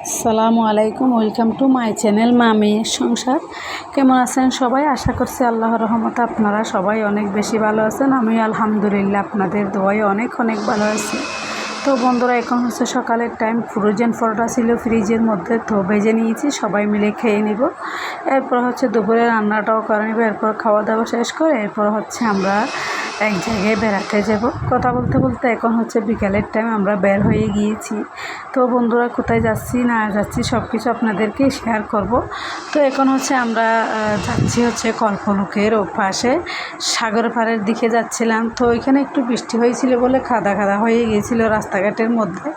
আসসালামু আলাইকুম, welcome to my channel মা মেয়ের সংসার। কেমন আছেন সবাই? আশা করছি আল্লাহর রহমতে আপনারা সবাই অনেক বেশি ভালো আছেন। আমি আলহামদুলিল্লাহ আপনাদের দোয়ায় অনেক ভালো আছি। তো বন্ধুরা, এখন হচ্ছে সকালের টাইম। ফ্রোজেন পরোটা ছিল ফ্রিজের মধ্যে, তো ভেজে নিয়েছি, সবাই মিলে খেয়ে নিব। এরপর হচ্ছে দুপুরে রান্নাটাও করে নিব। এরপর খাওয়া দাওয়া শেষ করে এরপর হচ্ছে আমরা এক জায়গায় বেড়াতে যাব। কথা বলতে বলতে এখন হচ্ছে বিকালের টাইম, আমরা বের হয়ে গিয়েছি। তো বন্ধুরা, কোথায় যাচ্ছি না যাচ্ছি সব কিছু আপনাদেরকে শেয়ার করব। তো এখন হচ্ছে আমরা যাচ্ছি হচ্ছে কল্পলুকের পাশে সাগর পাড়ের দিকে যাচ্ছিলাম। তো ওইখানে একটু বৃষ্টি হয়েছিল বলে খাদা হয়ে গিয়েছিল রাস্তাঘাটের মধ্যে।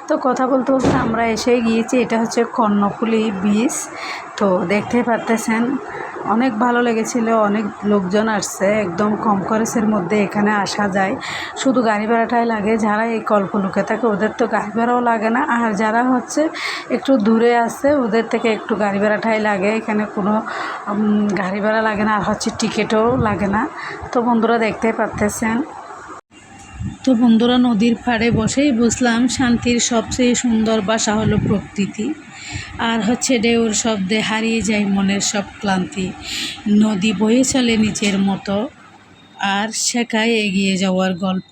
তো কথা বলতে বলতে আমরা এসে গিয়েছি। এটা হচ্ছে কর্ণফুলী বীচ। তো দেখতে পারতেছেন অনেক ভালো লেগেছিল, অনেক লোকজন আসছে। একদম কম খরচের মধ্যে এখানে আসা যায়, শুধু গাড়ি ভাড়াটাই লাগে। যারা এই কল্পলুকে থাকে ওদের তো গাড়ি ভাড়াও লাগে না, আর যারা হচ্ছে একটু দূরে আছে ওদের থেকে একটু গাড়ি ভাড়াটাই লাগে। এখানে কোনো গাড়ি ভাড়া লাগে না, আর হচ্ছে টিকিটও লাগে না। তো বন্ধুরা, দেখতে পারতেছেন। তো বন্ধুরা, নদীর পাড়ে বসেই বুঝলাম শান্তির সবচেয়ে সুন্দর ভাষা হলো প্রকৃতি। আর হচ্ছে ঢেউর শব্দে হারিয়ে যায় মনের সব ক্লান্তি। নদী বয়ে চলে নিজের মতো, আর শেখায় এগিয়ে যাওয়ার গল্প।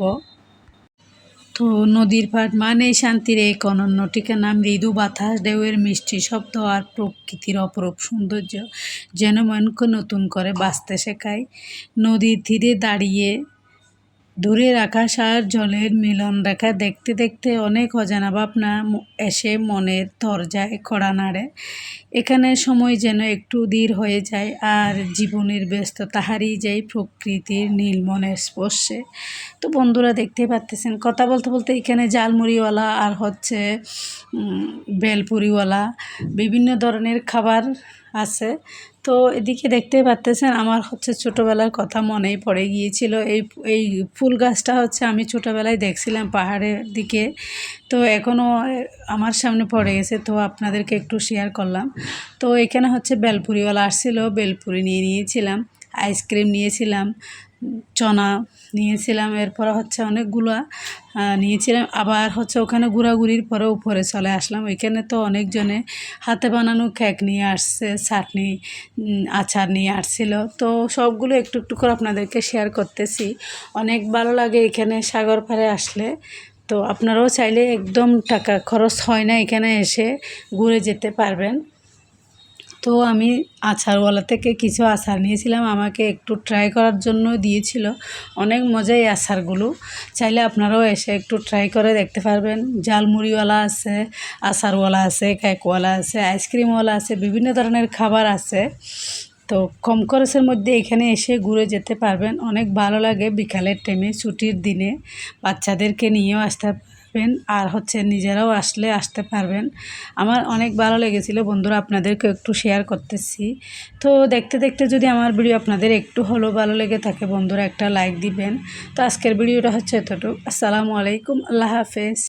তো নদীর পাড় মানেই শান্তির এক অনন্য ঠিকানা। মৃদু বাতাস, ঢেউয়ের মিষ্টি শব্দ আর প্রকৃতির অপরূপ সৌন্দর্য যেন মনকে নতুন করে বাঁচতে শেখায়। নদীর তীরে দাঁড়িয়ে দূরের আকাশ আর জলের মিলন রেখা দেখতে দেখতে অনেক অজানা ভাবনা এসে মনের দরজায় কড়া নাড়ে। এখানে সময় যেন একটু ধীর হয়ে যায়, আর জীবনের ব্যস্ততা হারিয়ে যায় প্রকৃতির নীল মনের স্পর্শে। তো বন্ধুরা, দেখতে পাচ্ছেন কথা বলতে বলতে এখানে জালমুড়িওয়ালা আর হচ্ছে বেলপুরিওয়ালা বিভিন্ন ধরনের খাবার আছে। তো এদিকে দেখতে পাচ্ছেন আমার হচ্ছে ছোটোবেলার কথা মনেই পড়ে গিয়েছিল। এই ফুল গাছটা হচ্ছে আমি ছোটোবেলায় দেখছিলাম পাহাড়ের দিকে, তো এখনও আমার সামনে পড়ে গেছে, তো আপনাদেরকে একটু শেয়ার করলাম। তো এখানে হচ্ছে বেলপুরিওয়ালা আসছিল, বেলপুরি নিয়ে নিয়েছিলাম, আইসক্রিম নিয়েছিলাম, চনা নিয়েছিলাম, এরপর হচ্ছে অনেকগুলো নিয়েছিলাম। আবার হচ্ছে ওখানে ঘোরাঘুরির পরে উপরে চলে আসলাম। ওইখানে তো অনেকজনে হাতে বানানো কেক নিয়ে আসছে, চাটনি আচার নিয়ে আসছিল। তো সবগুলো একটু একটু করে আপনাদেরকে শেয়ার করতেছি। অনেক ভালো লাগে এখানে সাগর পাড়ে আসলে। তো আপনারাও চাইলে একদম টাকা খরচ হয় না, এখানে এসে ঘুরে যেতে পারবেন। তো আমি আচারওয়ালা থেকে কিছু আচার নিয়েছিলাম, আমাকে একটু ট্রাই করার জন্য দিয়েছিল। অনেক মজা এই আচারগুলো, চাইলে আপনারাও এসে একটু ট্রাই করে দেখতে পারবেন। জালমুড়িওয়ালা আছে, আচারওয়ালা আছে, কেকওয়ালা আছে, আইসক্রিমওয়ালা আছে, বিভিন্ন ধরনের খাবার আছে। তো কম খরচের মধ্যে এখানে এসে ঘুরে যেতে পারবেন। অনেক ভালো লাগে বিকালের টাইমে ছুটির দিনে, বাচ্চাদেরকে নিয়েও আসতে পারবেন, আর হচ্ছে নিজেরাও আসতে পারবেন। আমার অনেক ভালো লেগেছিলো বন্ধুরা, আপনাদেরকে একটু শেয়ার করতেছি। তো দেখতে দেখতে যদি আমার ভিডিও আপনাদের একটু হলেও ভালো লেগে থাকে বন্ধুরা, একটা লাইক দিবেন। তো আজকের ভিডিওটা হচ্ছে এতটুকু। আসসালামু আলাইকুম, আল্লাহ হাফেজ।